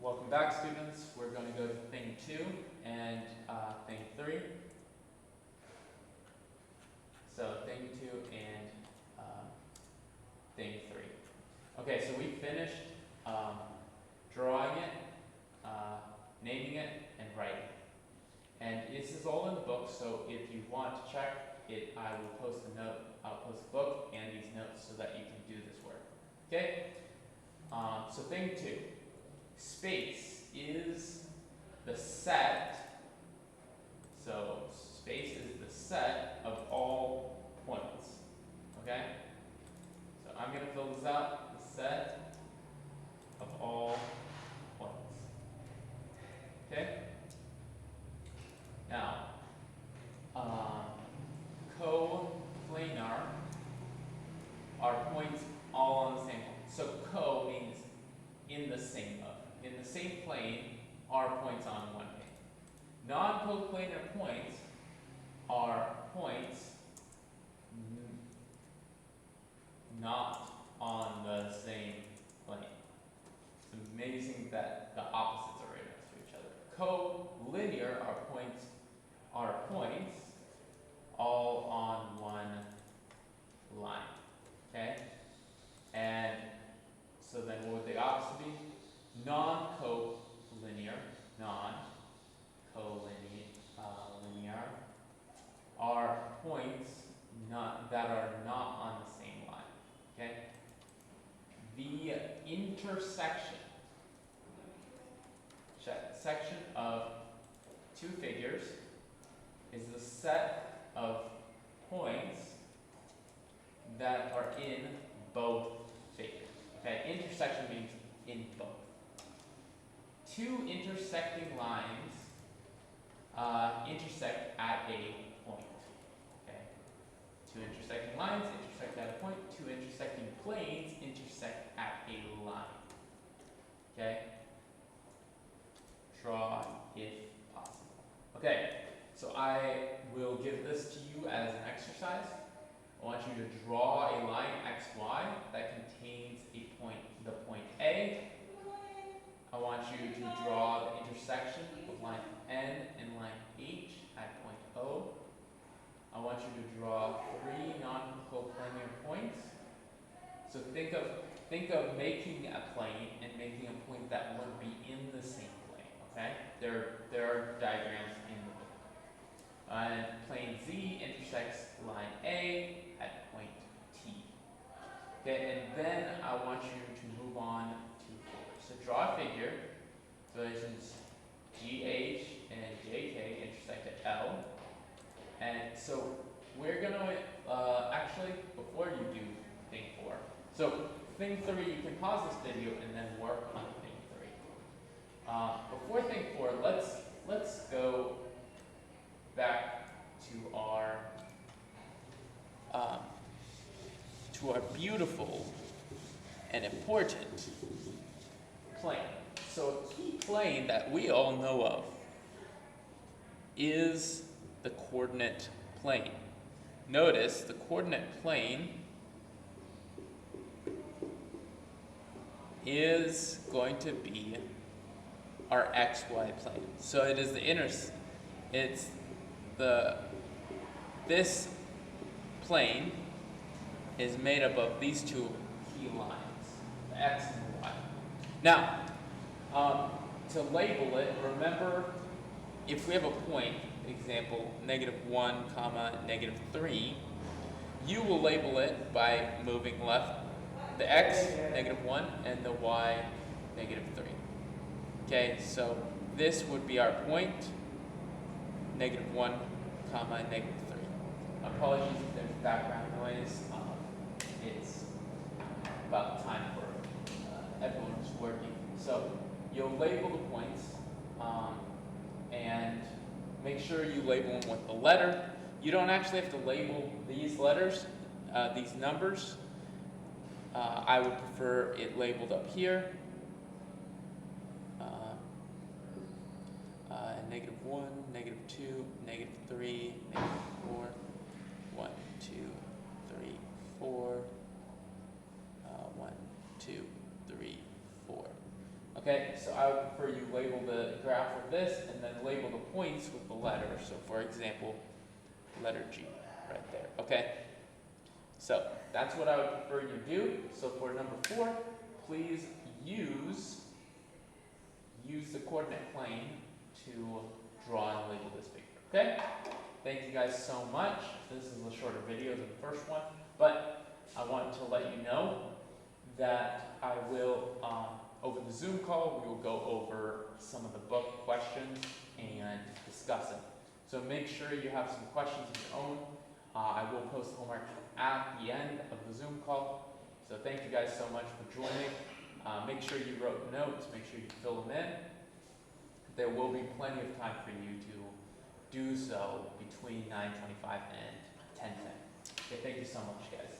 Welcome back, students. We're going to go to thing 2 and thing 3. So thing 2 and thing 3. Okay, so we finished drawing it, naming it, and writing. And this is all in the book, so if you want to check it, I will post a note. I'll post a book and these notes so that you can do this work. Okay? So thing 2. Space is the set, so space is the set of all points, okay? So I'm going to fill this out, the set of all points, okay? Now, coplanar are points all on the same plane. So co means in the same of. In the same plane are points on one plane. Non-coplanar points are points not on the same plane. It's amazing that the opposites are right next to each other. Collinear are points all on one line. Okay? And so then what would the opposite be? Non-collinear are points that are not on the same line. Okay? The intersection of two figures is the set of points that are in both figures. Okay, intersection means in both. Two intersecting lines intersect at a point. Okay, two intersecting lines intersect at a point. Two intersecting planes intersect at a line. Okay, draw if possible. Okay, so I will give this to you as an exercise. I want you to draw a line xy that contains the point A. I want you to draw the intersection of line N and line H at point O. I want you to draw 3 non-coplanar points. So think of making a plane and making a point that would be in the same plane. Okay? There are diagrams in the book. And plane Z intersects line A at point T. Okay, and then I want you to move on to 4. So draw a figure. So since GH and JK intersect at L. And so we're going to, actually, before you do thing 4, so thing 3, you can pause this video and then work on thing 3. Before thing 4, let's go back to our beautiful and important plane. So a key plane that we all know of is the coordinate plane. Notice the coordinate plane is going to be our xy plane. So it is this plane is made up of these two key lines, the x and the y. Now, to label it, remember if we have a point, example, -1, -3, you will label it by moving left, the x, -1, and the y, -3. Okay, so this would be our point, -1, -3. Apologies if there's background noise. It's about time for everyone's working. So you'll label the points and make sure you label them with the letter. You don't actually have to label these letters, these numbers. I would prefer it labeled up here. -1, -2, -3, -4, 1, 2, 3, 4, 1, 2, 3, 4. Okay, Okay, so I would prefer you label the graph with this and then label the points with the letter. So for example, letter G right there, okay? So that's what I would prefer you do. So for number 4, please use the coordinate plane to draw and label this paper, okay? Thank you guys so much. This is a shorter video than the first one, but I want to let you know that I will, over the Zoom call, we will go over some of the book questions and discuss them. So make sure you have some questions of your own. I will post homework at the end of the Zoom call. So thank you guys so much for joining. Make sure you wrote notes, make sure you fill them in. There will be plenty of time for you to do so between 9:25 and 10:10. Okay, thank you so much, guys.